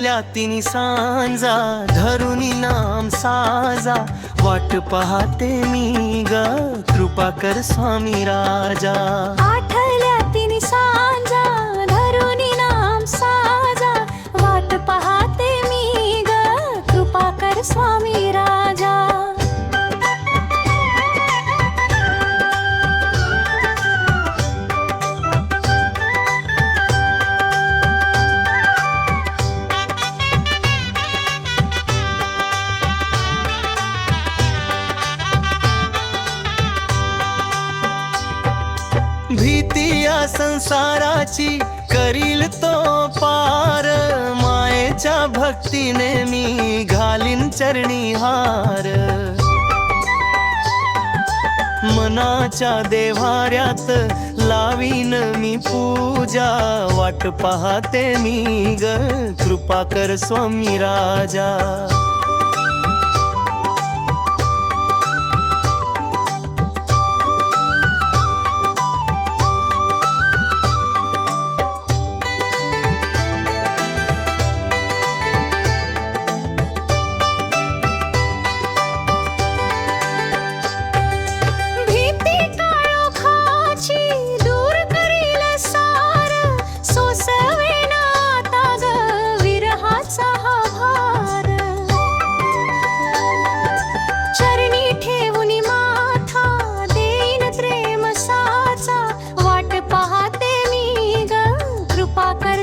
आठल्या तिनी सांजा धरुनी नाम साजा वाट पाहते मी ग कृपा कर स्वामी राजा आठल्या तिनी सांजा धरुनी नाम साजा वाट पाहते मी ग कृपा कर स्वामी राजा भीती या संसाराची करील तो पार मायेच्या भक्तीने मी घालीन चरणी हार मनाच्या देव्हाऱ्यात लावीन मी पूजा वाट पाहते मी ग कृपा कर स्वामी राजा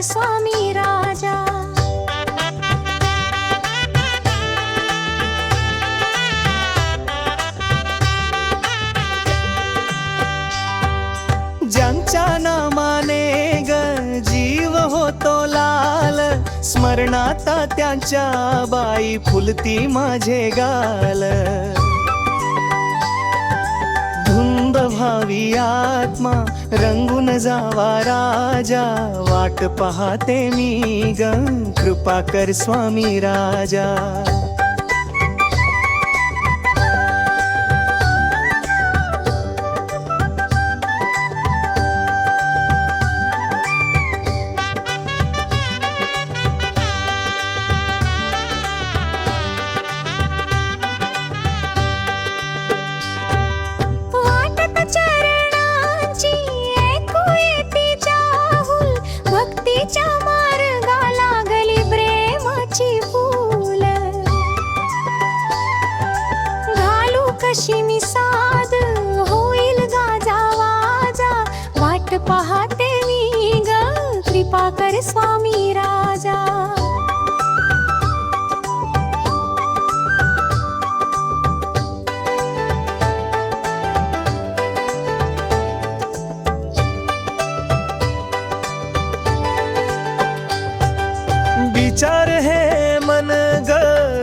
स्वामी राजा ज्यांच्या नामाने ग जीव होतो लाल स्मरणात त्यांच्या बाई फुलती माझे गाल धुंद भावी आत्मा रंगून जावा राजा वाट पाहते मी ग कृपा कर स्वामी राजा भक्तीच्या मार्गाला लागली प्रेमाची फूल घालू कशी मी साध होईल गाजा वाजा वाट पाहते मी ग कृपा कर स्वामी राजा विचार हे मन ग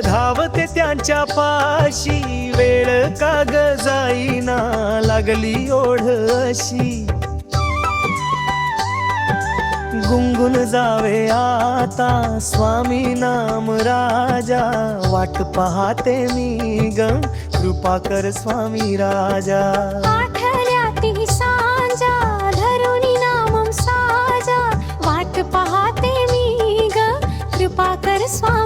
धावते त्यांच्या पाशी वेळ का ग जाईना लागली ओढ अशी गुंगुन जावे आता स्वामी नाम राजा वाट पाहते मी ग कृपा कर स्वामी राजा आठल्या ती सांजा धरुनी नामम साजा वाट पाहते मी ग कृपा कर स्वामी